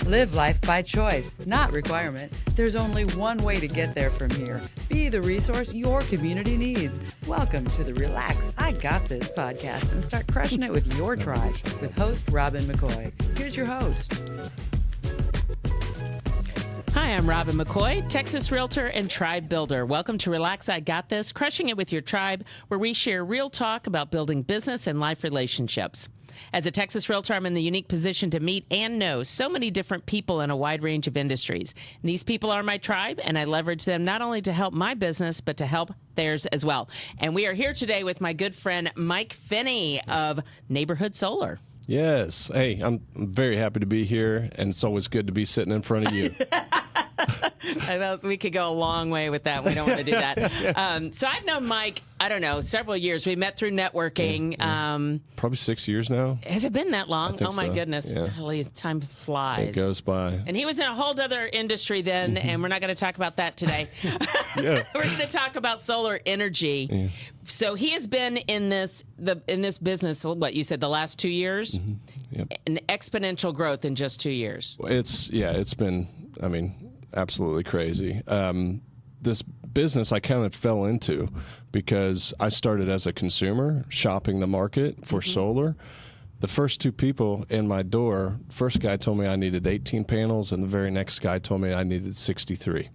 Live life by choice, not requirement. There's only one way to get there from here. Be the resource your community needs. Welcome to the Relax, I Got This podcast, and start crushing it with your tribe with host Robin McCoy. Here's your host. Hi, I'm Robin McCoy, Texas Realtor and Tribe Builder. Welcome to Relax, I Got This, crushing it with your tribe, where we share real talk about building business and life relationships. As a Texas Realtor, I'm in the unique position to meet and know so many different people in a wide range of industries. And these people are my tribe, and I leverage them not only to help my business, but to help theirs as well. And we are here today with my good friend Mike Finney of Neighborhood Solar. Yes. Hey, I'm very happy to be here, and it's always good to be sitting in front of you. I thought we could go a long way with that. We don't want to do that. So I've known Mike, I don't know, several years. We met through networking. Probably 6 years now. Has it been that long? I think Oh, my so. goodness. Yeah. Golly, time flies. It goes by. And he was in a whole other industry then, and we're not going to talk about that today. Yeah. We're going to talk about solar energy. Yeah. So he has been in this business, what you said, the last 2 years? Mm-hmm. Yep. An exponential growth in just 2 years. It's been, absolutely crazy. This business I kind of fell into because I started as a consumer shopping the market for solar. The first two people in my door, first guy told me I needed 18 panels, and the very next guy told me I needed 63.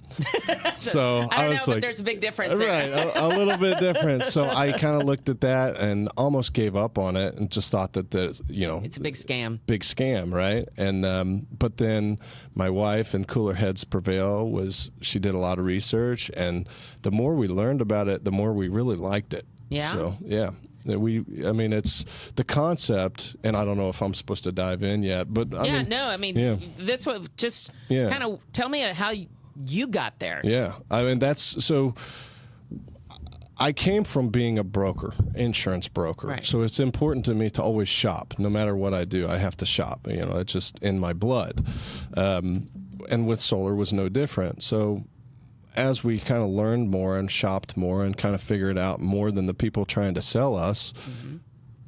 So I don't was know, but like, there's a big difference there. Right, a little bit different. So I kind of looked at that and almost gave up on it and just thought that it's a big scam. Big scam, right? And but then my wife, and cooler heads prevail, she did a lot of research, and the more we learned about it, the more we really liked it. Yeah. So yeah. It's the concept, and I don't know if I'm supposed to dive in yet, but that's what, just kind of tell me how you got there. Yeah. I came from being a broker, insurance broker. Right. So it's important to me to always shop. No matter what I do, I have to shop. It's just in my blood. And with solar was no different. So as we kind of learned more and shopped more and kind of figured out more than the people trying to sell us,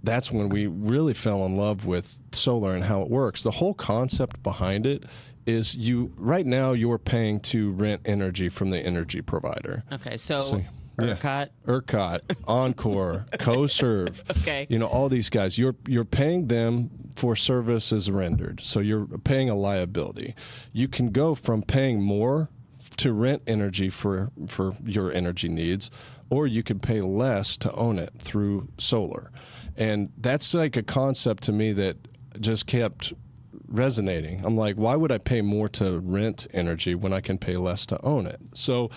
that's when we really fell in love with solar and how it works. The whole concept behind it is right now you're paying to rent energy from the energy provider. Okay, so ERCOT? ERCOT, Encore, CoServe. Okay. All these guys. You're paying them for services rendered. So you're paying a liability. You can go from paying more to rent energy for your energy needs, or you can pay less to own it through solar. And that's like a concept to me that just kept resonating. I'm like, why would I pay more to rent energy when I can pay less to own it? So,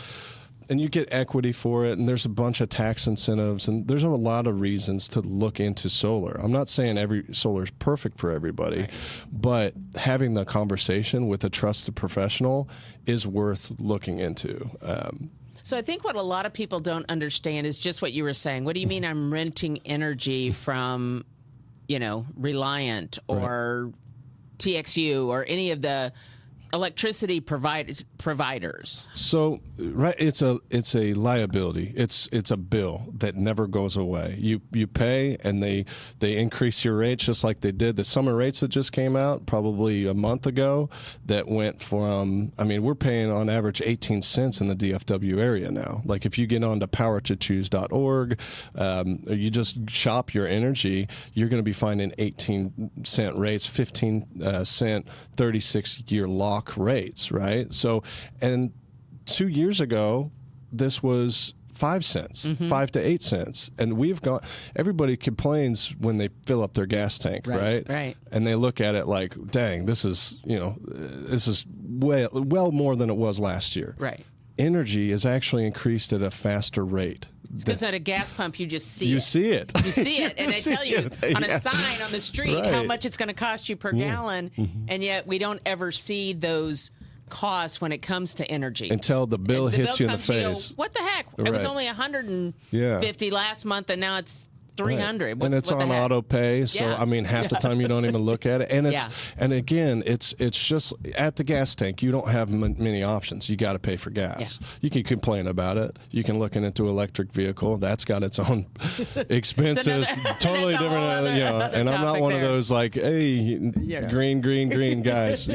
and you get equity for it, and there's a bunch of tax incentives, and there's a lot of reasons to look into solar. I'm not saying every solar is perfect for everybody, right, but having the conversation with a trusted professional is worth looking into. So I think what a lot of people don't understand is just what you were saying. What do you mean I'm renting energy from, Reliant or TXU or any of the electricity providers? So, right, it's a liability. It's a bill that never goes away. You pay, and they increase your rates just like they did the summer rates that just came out probably a month ago. That went from, we're paying on average 18 cents in the DFW area now. Like if you get on to powertochoose.org, you just shop your energy, you're going to be finding 18-cent rates, 15-cent, 36-year lock rates, right? So, and 2 years ago, this was 5 cents, 5 to 8 cents. And everybody complains when they fill up their gas tank, right? Right. And they look at it like, dang, this is well more than it was last year. Right. Energy is actually increased at a faster rate. Because at a gas pump, you just see it. You see it. You see it, and they tell you on a sign on the street how much it's going to cost you per gallon, and yet we don't ever see those costs when it comes to energy. Until the bill hits you in the face. You go, what the heck? It was only $150 last month, and now it's $300. Right. What, and it's what on the heck? auto pay. So, Yeah. I mean, half the time you don't even look at it. And it's, Yeah. and again, it's just at the gas tank, you don't have many options. You got to pay for gas. Yeah. You can complain about it. You can look into electric vehicle. That's got its own expenses. Totally That's a whole different, other- another and I'm not topic one of there. those like, hey, green guys,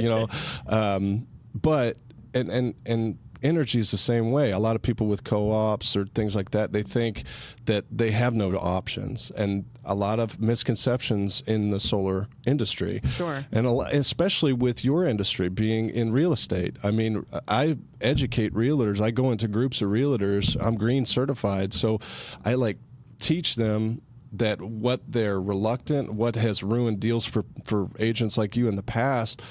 but, and energy is the same way. A lot of people with co-ops or things like that, they think that they have no options, and a lot of misconceptions in the solar industry. Sure. And especially with your industry being in real estate. I mean, I educate realtors. I go into groups of realtors. I'm green certified, so I teach them that what they're reluctant, what has ruined deals for agents like you in the past,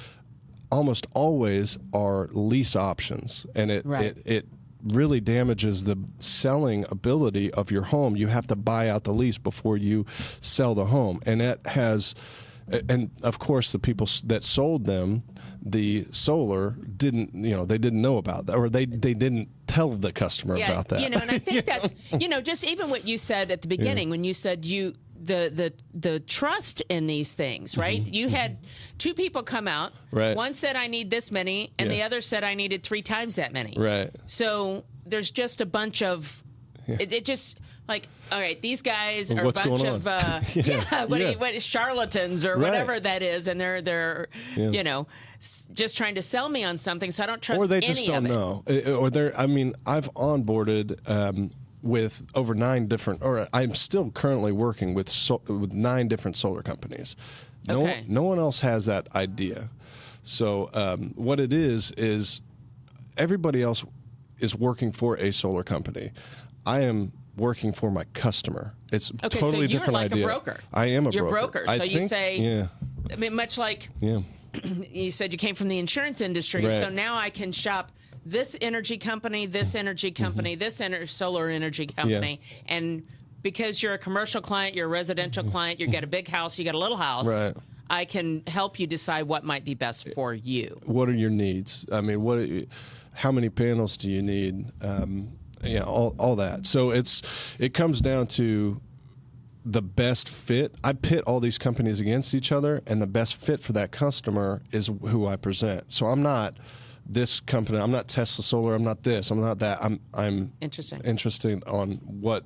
almost always are lease options, and it really damages the selling ability of your home. You have to buy out the lease before you sell the home, and that has, and of course the people that sold them the solar didn't know about that, or they didn't tell the customer about that. And I think that's just even what you said at the beginning when you said the trust in these things, right? Mm-hmm. You had two people come out. Right. One said I need this many, and the other said I needed 3 times that many. Right. So there's just a bunch of it just like, all right, these guys are What's a bunch going of on? what charlatans or whatever that is, and they're just trying to sell me on something, so I don't trust or they any just don't of it. know. Or I've onboarded with over 9 different, or I'm still currently working with 9 different solar companies. No one else has that idea. So what it is everybody else is working for a solar company. I am working for my customer. It's a totally so you're different like idea. a broker. I am a broker. You're a broker. So you say, I mean, much like yeah. you said you came from the insurance industry, Right. so now I can shop this energy company, this energy company, this solar energy company, and because you're a commercial client, you're a residential client, you got a big house, you got a little house, Right. I can help you decide what might be best for you. What are your needs? I mean, how many panels do you need? All that. So it comes down to the best fit. I pit all these companies against each other, and the best fit for that customer is who I present. So I'm not this company. I'm not Tesla Solar. I'm not this. I'm not that. I'm interested on what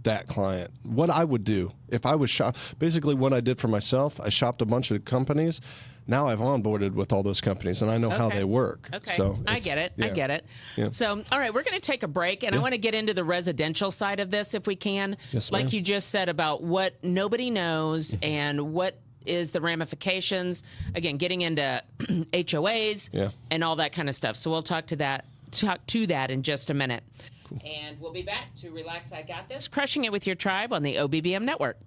that client, what I would do if I was basically what I did for myself. I shopped a bunch of companies. Now I've onboarded with all those companies, and I know how they work. Okay, so I get it. I get it. Yeah. So, all right, we're going to take a break, and I want to get into the residential side of this if we can. Yes, like ma'am. you just said about what nobody knows and what is the ramifications. Again, getting into HOAs and all that kind of stuff. So we'll talk to that in just a minute. Cool. And we'll be back to Relax, I Got This, crushing it with your tribe on the OBBM network.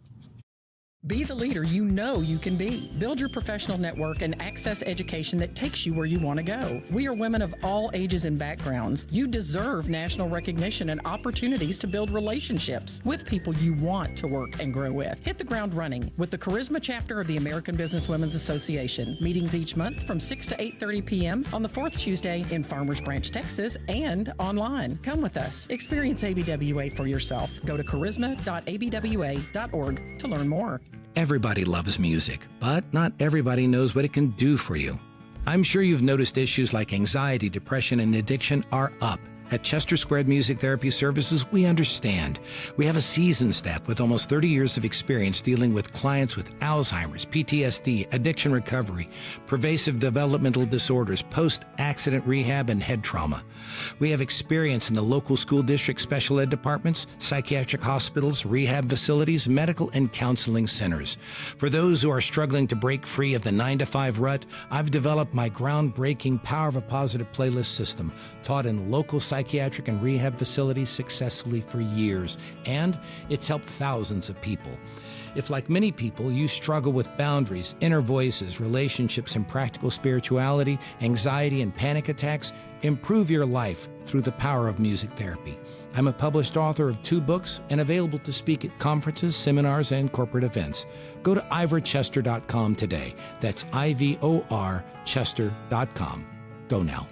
Be the leader you know you can be. Build your professional network and access education that takes you where you want to go. We are women of all ages and backgrounds. You deserve national recognition and opportunities to build relationships with people you want to work and grow with. Hit the ground running with the Charisma chapter of the American Business Women's Association. Meetings each month from 6 to 8:30 p.m. on the 4th Tuesday in Farmers Branch, Texas, and online. Come with us. Experience ABWA for yourself. Go to charisma.abwa.org to learn more. Everybody loves music, but not everybody knows what it can do for you. I'm sure you've noticed issues like anxiety, depression, and addiction are up. At Chester Squared Music Therapy Services, we understand. We have a seasoned staff with almost 30 years of experience dealing with clients with Alzheimer's, PTSD, addiction recovery, pervasive developmental disorders, post-accident rehab, and head trauma. We have experience in the local school district special ed departments, psychiatric hospitals, rehab facilities, medical and counseling centers. For those who are struggling to break free of the 9-to-5 rut, I've developed my groundbreaking Power of a Positive playlist system, taught in local psychiatric and rehab facilities successfully for years, and it's helped thousands of people. If, like many people, you struggle with boundaries, inner voices, relationships, and practical spirituality, anxiety, and panic attacks, improve your life through the power of music therapy. I'm a published author of 2 books and available to speak at conferences, seminars, and corporate events. Go to ivorchester.com today. That's IVOR Chester.com. Go now.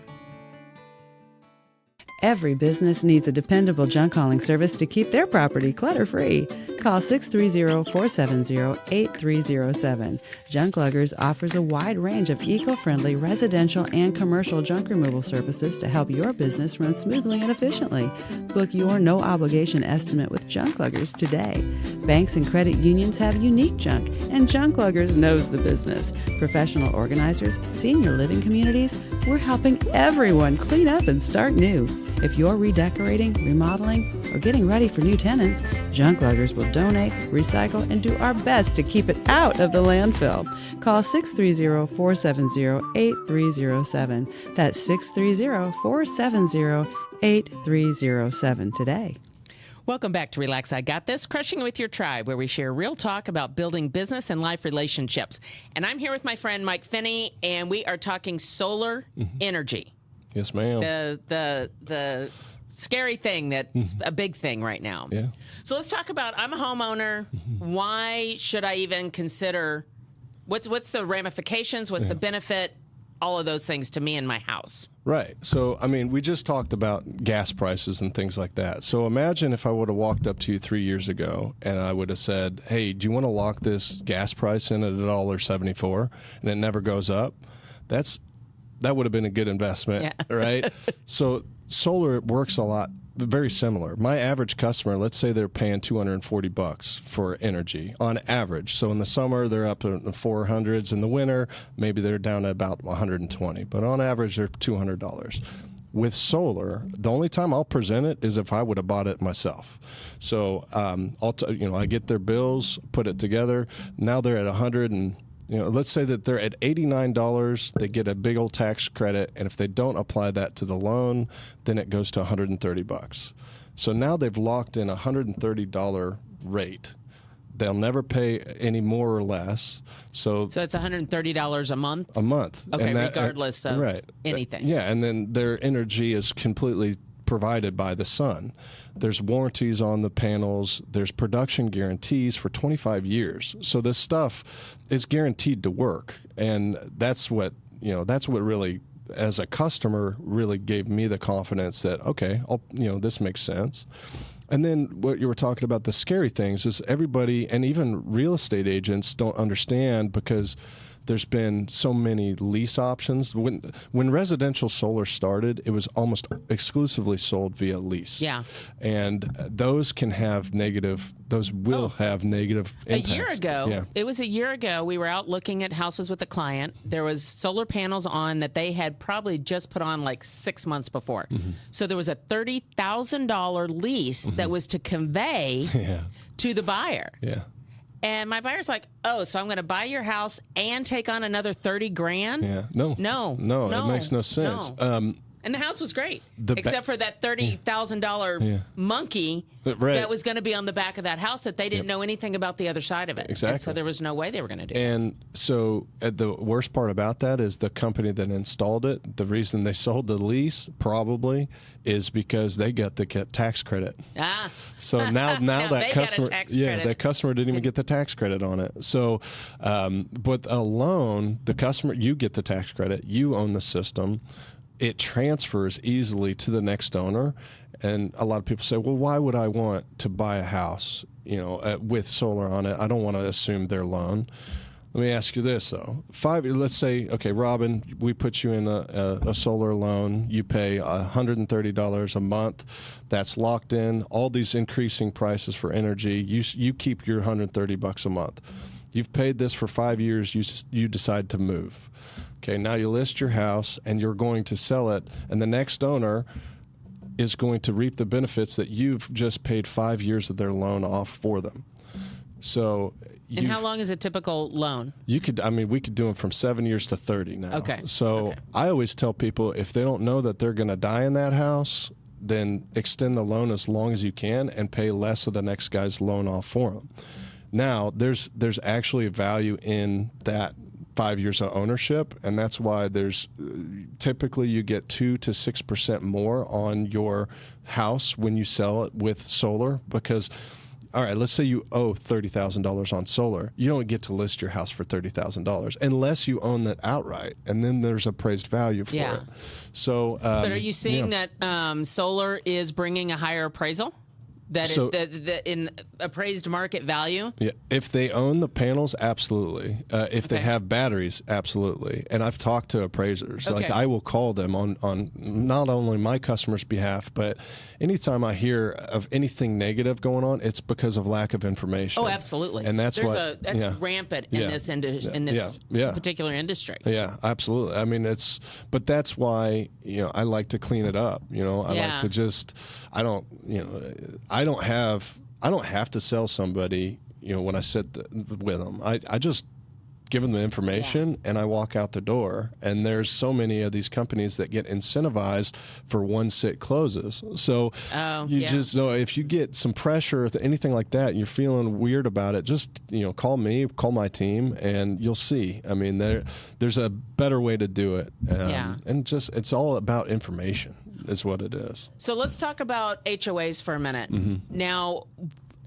Every business needs a dependable junk hauling service to keep their property clutter-free. Call 630-470-8307. Junk Luggers offers a wide range of eco-friendly residential and commercial junk removal services to help your business run smoothly and efficiently. Book your no-obligation estimate with Junk Luggers today. Banks and credit unions have unique junk, and Junk Luggers knows the business. Professional organizers, senior living communities, we're helping everyone clean up and start new. If you're redecorating, remodeling, or getting ready for new tenants, Junk Luggers will donate, recycle, and do our best to keep it out of the landfill. Call 630-470-8307. That's 630-470-8307 today. Welcome back to Relax, I Got This, Crushing It with Your Tribe, where we share real talk about building business and life relationships. And I'm here with my friend Mike Finney, and we are talking solar energy. Yes, ma'am. The scary thing that's a big thing right now. Yeah. So let's talk about, I'm a homeowner. Why should I even consider, what's the ramifications, what's the benefit, all of those things to me and my house? Right. So, I mean, we just talked about gas prices and things like that. So imagine if I would have walked up to you 3 years ago and I would have said, hey, do you want to lock this gas price in at $1.74 and it never goes up? That would have been a good investment, right? So solar works a lot, very similar. My average customer, let's say they're paying $240 for energy on average. So in the summer, they're up in the 400s. In the winter, maybe they're down to about 120. But on average, they're $200. With solar, the only time I'll present it is if I would have bought it myself. So I get their bills, put it together. Now they're at 100 and let's say that they're at $89, they get a big old tax credit, and if they don't apply that to the loan, then it goes to $130. So now they've locked in a $130 rate. They'll never pay any more or less. So it's $130 a month? A month. Okay, regardless of anything. Yeah, and then their energy is completely provided by the sun. There's warranties on the panels. There's production guarantees for 25 years. So this stuff is guaranteed to work. And that's what really, as a customer, really gave me the confidence that, okay, this makes sense. And then what you were talking about, the scary things is everybody, and even real estate agents, don't understand because there's been so many lease options. When residential solar started, it was almost exclusively sold via lease. Yeah. And those will have negative impacts. It was a year ago, we were out looking at houses with a client. There was solar panels on that they had probably just put on like 6 months before. So there was a $30,000 lease that was to convey to the buyer. Yeah. And my buyer's like, oh, so I'm going to buy your house and take on another $30,000? Yeah. No, it makes no sense. No. And the house was great, except for that $30,000 monkey that was going to be on the back of that house that they didn't know anything about the other side of it. Exactly. And so there was no way they were going to do it. And so the worst part about that is the company that installed it, the reason they sold the lease probably is because they got the tax credit. So now that customer, that customer didn't even get the tax credit on it. So, but a loan, the customer, you get the tax credit, you own the system. It transfers easily to the next owner. And a lot of people say, well, why would I want to buy a house, with solar on it? I don't want to assume their loan. Let me ask you this, though. Let's say, okay, Robin, we put you in a solar loan. You pay $130 a month. That's locked in. All these increasing prices for energy, you keep your $130 a month. You've paid this for 5 years. You decide to move. Okay, now you list your house and you're going to sell it, and the next owner is going to reap the benefits that you've just paid 5 years of their loan off for them. So, and how long is a typical loan? We could do them from 7 years to 30 now. Okay. So I always tell people if they don't know that they're going to die in that house, then extend the loan as long as you can and pay less of the next guy's loan off for them. Now, there's actually a value in that 5 years of ownership, and that's why there's typically you get 2 to 6% more on your house when you sell it with solar, because all right, let's say you owe $30,000 on solar. You don't get to list your house for $30,000 unless you own that outright, and then there's appraised value for it. So, but are you seeing that solar is bringing a higher appraisal? That in appraised market value? Yeah, if they own the panels, absolutely. If they have batteries, absolutely. And I've talked to appraisers. Like, I will call them on not only my customers' behalf, but anytime I hear of anything negative going on, it's because of lack of information. Oh, absolutely. And that's rampant in this particular industry. Yeah, absolutely. I mean, but that's why, I like to clean it up. I like to just, I don't have to sell somebody, when I sit with them. I just give them the information and I walk out the door. And there's so many of these companies that get incentivized for one sit closes. So just know if you get some pressure or anything like that, and you're feeling weird about it, just, call me, call my team, and you'll see. I mean, there's a better way to do it. And just, it's all about information is what it is. So let's talk about HOAs for a minute. Now,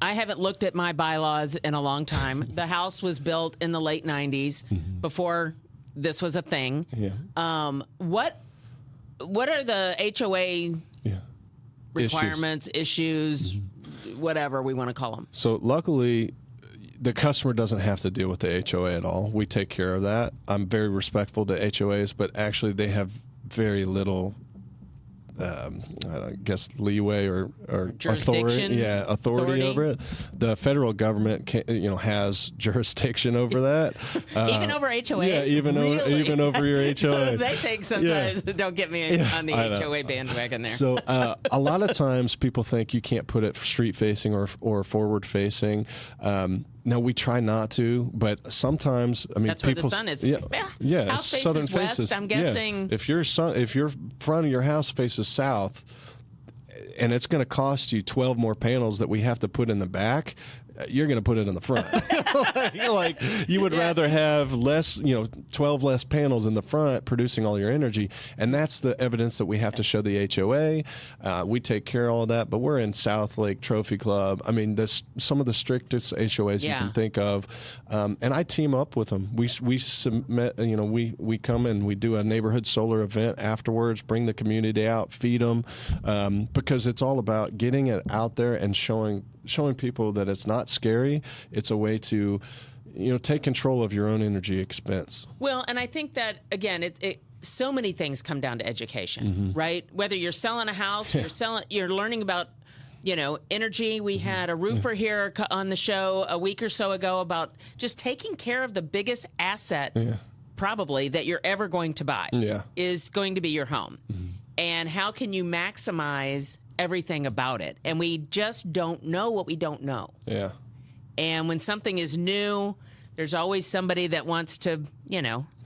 I haven't looked at my bylaws in a long time. The house was built in the late 90s, before this was a thing. What are the HOA requirements, issues, whatever we want to call them? So luckily, the customer doesn't have to deal with the HOA at all. We take care of that. I'm very respectful to HOAs, but actually they have very little I guess leeway or authority over it. The federal government has jurisdiction over that. Even over HOAs? Yeah, even over your HOA. They think sometimes, don't get me on the HOA bandwagon there. So a lot of times people think you can't put it street facing or forward facing. No, we try not to, but sometimes, I mean, that's where the sun is. House faces southern west, faces. I'm guessing. If your front of your house faces south, and it's going to cost you 12 more panels that we have to put in the back, you're going to put it in the front. Like you would rather have less, 12 less panels in the front producing all your energy. And that's the evidence that we have to show the HOA. We take care of all of that, but we're in South Lake Trophy Club. I mean, some of the strictest HOAs you can think of. And I team up with them. We submit, we come and we do a neighborhood solar event afterwards, bring the community out, feed them, because it's all about getting it out there and showing people that it's not scary. It's a way to, take control of your own energy expense. Well, and I think that, again, so many things come down to education, right? Whether you're selling a house, you're learning about, energy. We had a roofer here on the show a week or so ago about just taking care of the biggest asset probably that you're ever going to buy is going to be your home. And how can you maximize everything about it? And we just don't know what we don't know. Yeah. And when something is new, there's always somebody that wants to,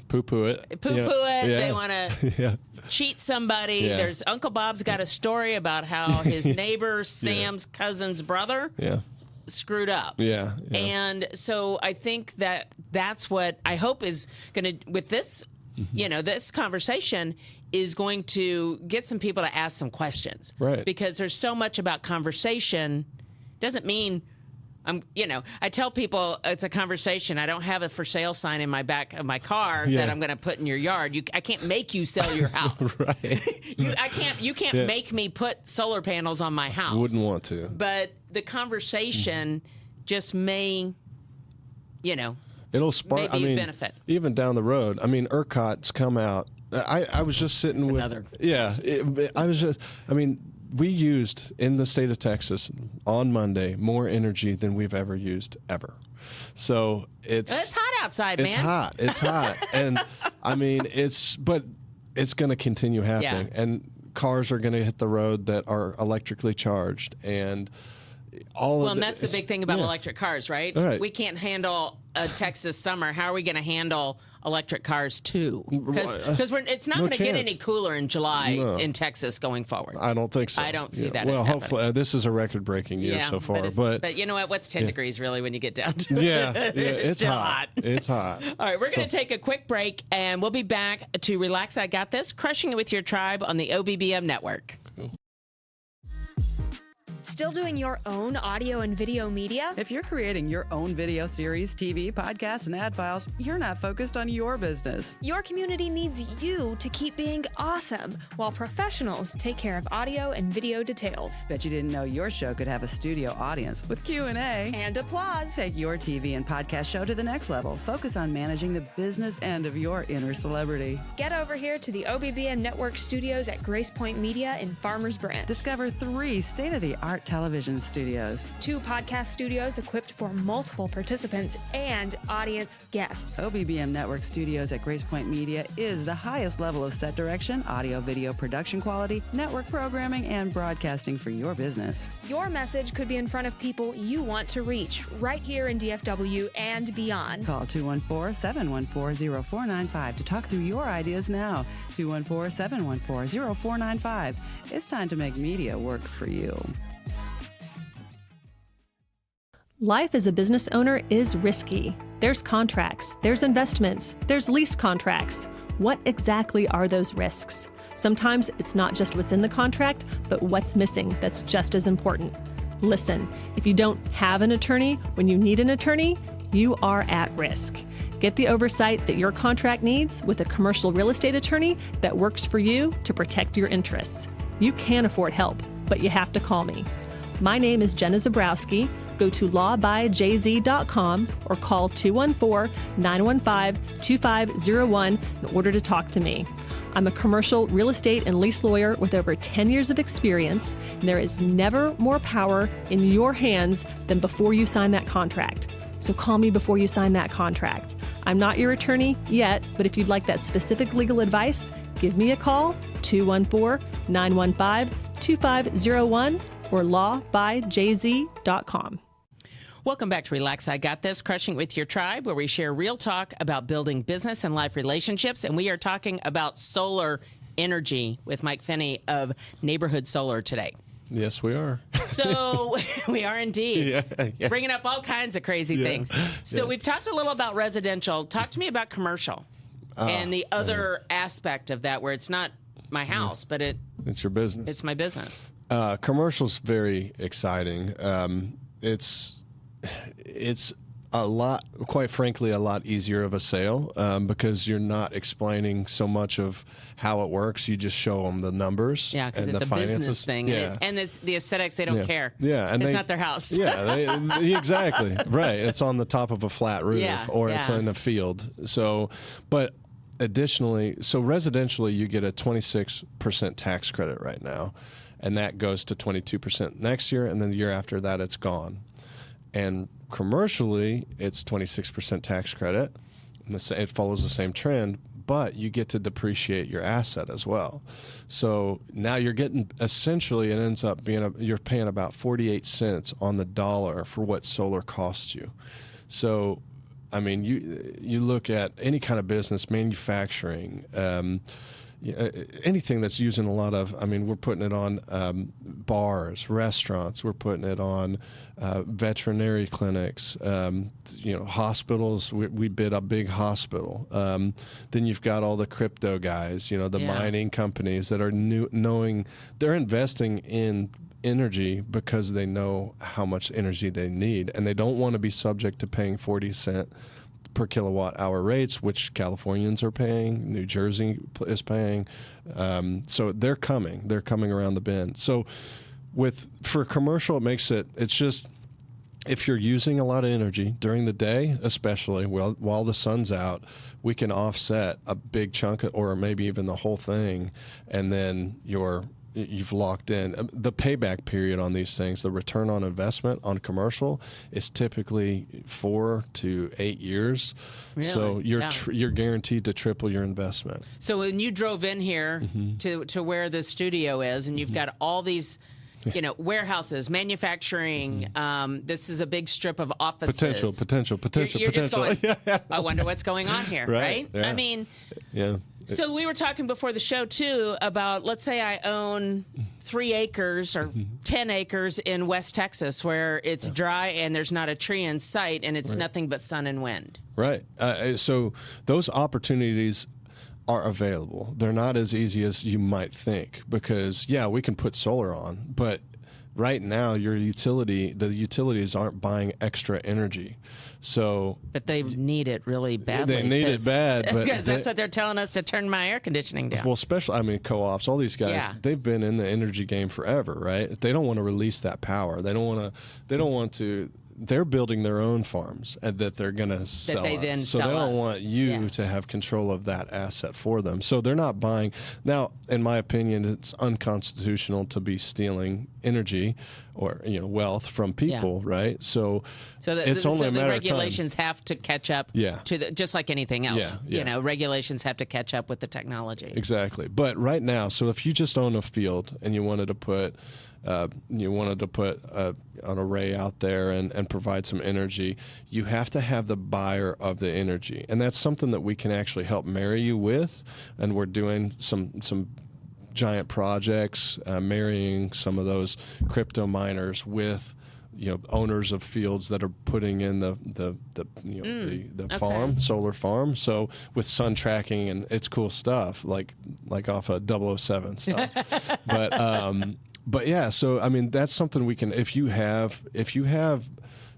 poo-poo it. it. They want to cheat somebody. There's Uncle Bob's got a story about how his neighbor Sam's cousin's brother screwed up. And so I think that's what I hope is going to, with this, this conversation is going to get some people to ask some questions. Right. Because there's so much about conversation. Doesn't mean I tell people it's a conversation. I don't have a for sale sign in my back of my car that I'm going to put in your yard. I can't make you sell your house. Right. You can't make me put solar panels on my house. Wouldn't want to. But the conversation just may, it'll spark. Maybe benefit. Even down the road. I mean, ERCOT's come out. I was just sitting we used in the state of Texas on Monday more energy than we've ever used ever. So it's hot outside, man. It's hot. And I mean, but it's going to continue happening. And cars are going to hit the road that are electrically charged and and that's the big thing about electric cars, right? We can't handle a Texas summer. How are we going to handle electric cars too? Because it's not going to get any cooler in July in Texas going forward. I don't think so. I don't see that. Well, hopefully this is a record-breaking year so far. But you know what? What's 10 degrees really when you get down to it? It's still hot. It's hot. All right, we're going to take a quick break, and we'll be back to Relax I Got This, Crushing It With Your Tribe on the OBBM Network. Still doing your own audio and video media? If you're creating your own video series, TV, podcasts, and ad files, you're not focused on your business. Your community needs you to keep being awesome, while professionals take care of audio and video details. Bet you didn't know your show could have a studio audience with Q&A And applause. Take your TV and podcast show to the next level. Focus on managing the business end of your inner celebrity. Get over here to the OBBM Network studios at Grace Point Media in Farmers Branch. Discover 3 state-of-the-art television studios. 2 podcast studios equipped for multiple participants and audience guests. OBBM Network Studios at Grace Point Media is the highest level of set direction, audio-video production quality, network programming, and broadcasting for your business. Your message could be in front of people you want to reach right here in DFW and beyond. Call 214-714-0495 to talk through your ideas now. 214-714-0495. It's time to make media work for you. Life as a business owner is risky. There's contracts, there's investments, there's lease contracts. What exactly are those risks? Sometimes it's not just what's in the contract, but what's missing that's just as important. Listen, if you don't have an attorney when you need an attorney, you are at risk. Get the oversight that your contract needs with a commercial real estate attorney that works for you to protect your interests. You can afford help, but you have to call me. My name is Jenna Zabrowski. Go to lawbyjz.com or call 214-915-2501 in order to talk to me. I'm a commercial real estate and lease lawyer with over 10 years of experience, and there is never more power in your hands than before you sign that contract. So call me before you sign that contract. I'm not your attorney yet, but if you'd like that specific legal advice, give me a call, 214-915-2501 or lawbyjz.com. Welcome back to Relax, I Got This, Crushing It with Your Tribe, where we share real talk about building business and life relationships. And we are talking about solar energy with Mike Finney of Neighborhood Solar today. Yes, we are. So we are indeed. Yeah. Bringing up all kinds of crazy things. So we've talked a little about residential. Talk to me about commercial and the other aspect of that where it's not my house, but it's your business. It's my business. Commercial's very exciting. It's a lot, quite frankly, a lot easier of a sale because you're not explaining so much of how it works. You just show them the numbers. Yeah, because it's the a finances. business thing. Yeah. And it's the aesthetics, they don't care. Yeah, and it's not their house. Yeah, exactly. Right. It's on the top of a flat roof or it's in a field. So, but additionally, so residentially, you get a 26% tax credit right now, and that goes to 22% next year, and then the year after that, it's gone. And commercially, it's 26% tax credit, and it follows the same trend, but you get to depreciate your asset as well. So now you're getting, essentially, it ends up being, you're paying about 48 cents on the dollar for what solar costs you. So, I mean, you look at any kind of business, manufacturing, anything that's using a lot of, I mean, we're putting it on bars, restaurants, we're putting it on veterinary clinics, hospitals. We bid a big hospital. Then you've got all the crypto guys, the mining companies that are knowing they're investing in energy because they know how much energy they need, and they don't want to be subject to paying 40 cent per kilowatt hour rates, which Californians are paying, New Jersey is paying. So they're coming around the bend. So for commercial, it's just, if you're using a lot of energy during the day, especially while the sun's out, we can offset a big chunk or maybe even the whole thing. And then you've locked in the payback period on these things. The return on investment on commercial is typically 4 to 8 years. Really? So you're guaranteed to triple your investment. So when you drove in here to where the studio is, and you've got all these, warehouses, manufacturing. This is a big strip of offices. Potential. You're just going, I wonder what's going on here, right? Yeah. I mean, yeah. So we were talking before the show, too, about, let's say I own 3 acres or 10 acres in West Texas where it's dry and there's not a tree in sight and it's nothing but sun and wind. Right. So those opportunities are available. They're not as easy as you might think because, we can put solar on, but right now the utilities aren't buying extra energy. So, but they need it really badly. They need it bad, but because that's what they're telling us to turn my air conditioning down. Well, especially, co-ops, all these guys, they've been in the energy game forever, right? They don't want to release that power. They don't want to. They're building their own farms that they're going to sell. That they then so sell they don't us. want you to have control of that asset for them. So they're not buying. Now, in my opinion, it's unconstitutional to be stealing energy or wealth from people, right? So it's only a matter of time. Regulations have to catch up. To just like anything else. Regulations have to catch up with the technology. Exactly. But right now, so if you just own a field and you wanted to put an array out there and provide some energy, you have to have the buyer of the energy. And that's something that we can actually help marry you with. And we're doing some giant projects, marrying some of those crypto miners with owners of fields that are putting in the farm, solar farm. So with sun tracking, and it's cool stuff, like off of 007 stuff. But yeah, so I mean that's something we can. If you have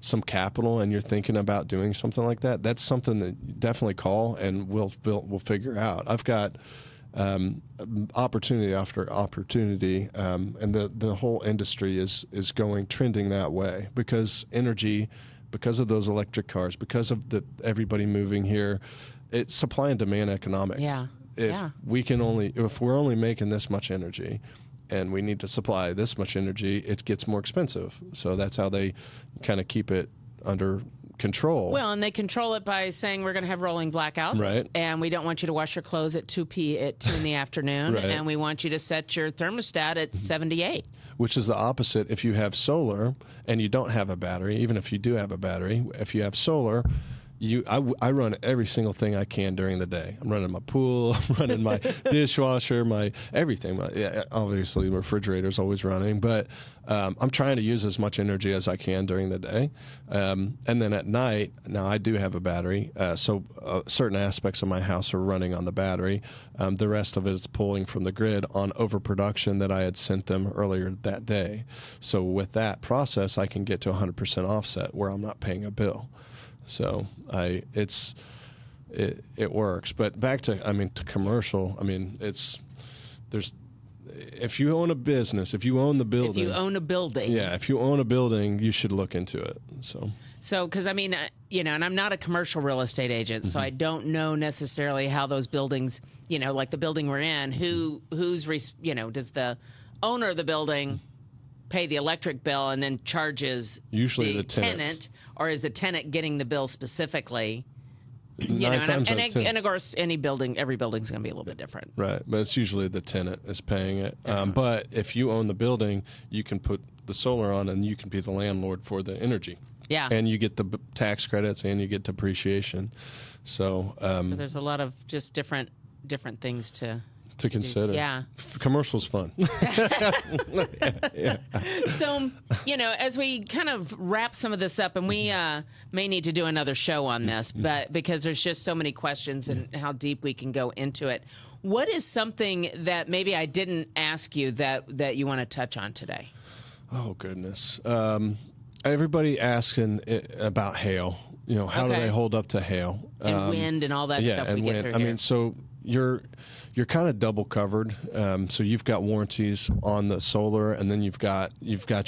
some capital and you're thinking about doing something like that, that's something that you definitely call and we'll figure out. I've got opportunity after opportunity, and the whole industry is trending that way because energy, because of those electric cars, because of everybody moving here, it's supply and demand economics. If we're only making this much energy, and we need to supply this much energy, it gets more expensive. So that's how they kind of keep it under control. Well, and they control it by saying we're going to have rolling blackouts. Right. And we don't want you to wash your clothes at 2 in the afternoon. Right. And we want you to set your thermostat at 78. Which is the opposite. If you have solar and you don't have a battery, even if you do have a battery, if you have solar, I run every single thing I can during the day. I'm running my pool, I'm running my dishwasher, my everything. Obviously, the refrigerator's always running, but I'm trying to use as much energy as I can during the day. And then at night, now I do have a battery, so certain aspects of my house are running on the battery. The rest of it is pulling from the grid on overproduction that I had sent them earlier that day. So with that process, I can get to 100% offset where I'm not paying a bill. So it works. But back to commercial. If you own a business, if you own the building, if you own a building, you should look into it. So because and I'm not a commercial real estate agent, so I don't know necessarily how those buildings, like the building we're in, does the owner of the building pay the electric bill and then charges usually the tenant, or is the tenant getting the bill specifically? And of course, every building's going to be a little bit different. Right, but it's usually the tenant is paying it. But if you own the building, you can put the solar on and you can be the landlord for the energy. Yeah. And you get the tax credits and you get depreciation. So there's a lot of just different things to consider. Yeah. Commercial's fun. Yeah. So, as we kind of wrap some of this up, and we may need to do another show on this, but because there's just so many questions and how deep we can go into it. What is something that maybe I didn't ask you that you want to touch on today? Oh, goodness. Everybody asking about hail. How do they hold up to hail? And wind and all that stuff we get through here. So you're kind of double covered. So you've got warranties on the solar, and then you've got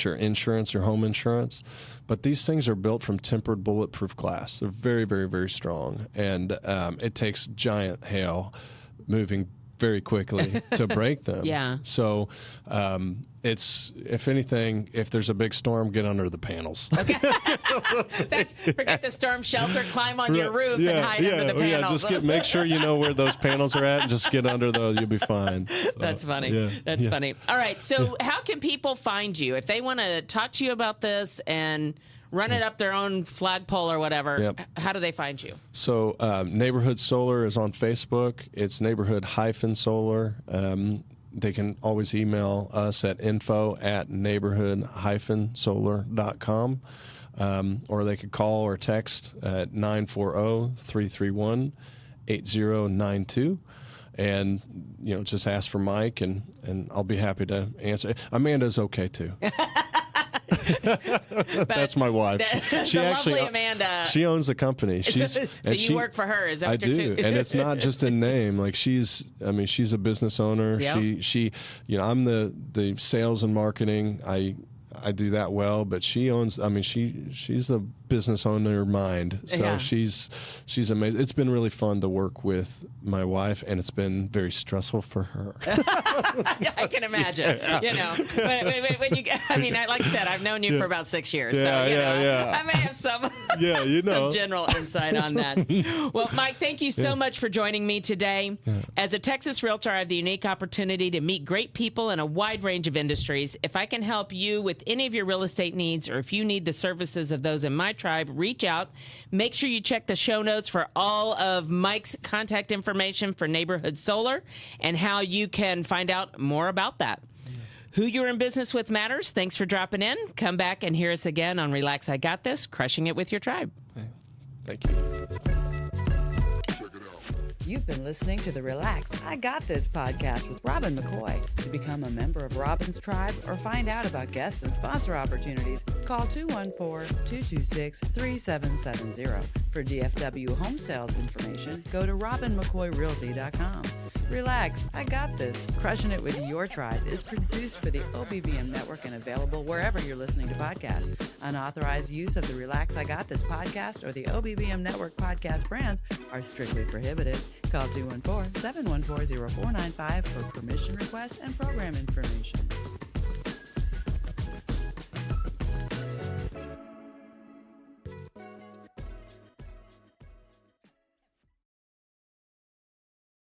your insurance, your home insurance. But these things are built from tempered bulletproof glass. They're very, very, very strong, and it takes giant hail moving very quickly to break them. Yeah. So it's, if anything, if there's a big storm, get under the panels. Okay. Forget the storm shelter, climb on your roof and hide under the panels. Just make sure you know where those panels are at and just get under those. You'll be fine. So, that's funny. That's funny. All right. So how can people find you? If they want to talk to you about this and run it up their own flagpole or whatever, how do they find you? So Neighborhood Solar is on Facebook. It's neighborhood-solar. They can always email us at info@neighborhood-solar.com, or they could call or text at 940-331-8092. And, just ask for Mike, and I'll be happy to answer. Amanda's okay, too. That's my wife. She the actually, lovely Amanda. She owns the company. So you work for her? Is that I what you're do, and it's not just a name. Like she's a business owner. Yep. She, I'm the sales and marketing. I do that well, but she owns. She's the business owner mind. So Yeah. she's amazing. It's been really fun to work with my wife, and it's been very stressful for her. I can imagine. Yeah. You know, when you, like I said, I've known you for about 6 years, so Yeah. I may have some some general insight on that. Well, Mike, thank you so much for joining me today. As a Texas realtor, I have the unique opportunity to meet great people in a wide range of industries. If I can help you with any of your real estate needs, or if you need the services of those in my tribe, reach out. Make sure you check the show notes for all of Mike's contact information for Neighborhood Solar and how you can find out more about that. Who you're in business with matters. Thanks for dropping in. Come back and hear us again on Relax, I Got This, Crushing It with Your Tribe. Thank you. You've been listening to the Relax, I Got This podcast with Robin McCoy. To become a member of Robin's tribe or find out about guest and sponsor opportunities, call 214-226-3770. For DFW home sales information, go to robinmccoyrealty.com. Relax, I Got This, Crushing It with Your Tribe is produced for the OBBM network and available wherever you're listening to podcasts. Unauthorized use of the Relax, I Got This podcast or the OBBM network podcast brands are strictly prohibited. Call 214-714-0495 for permission requests and program information.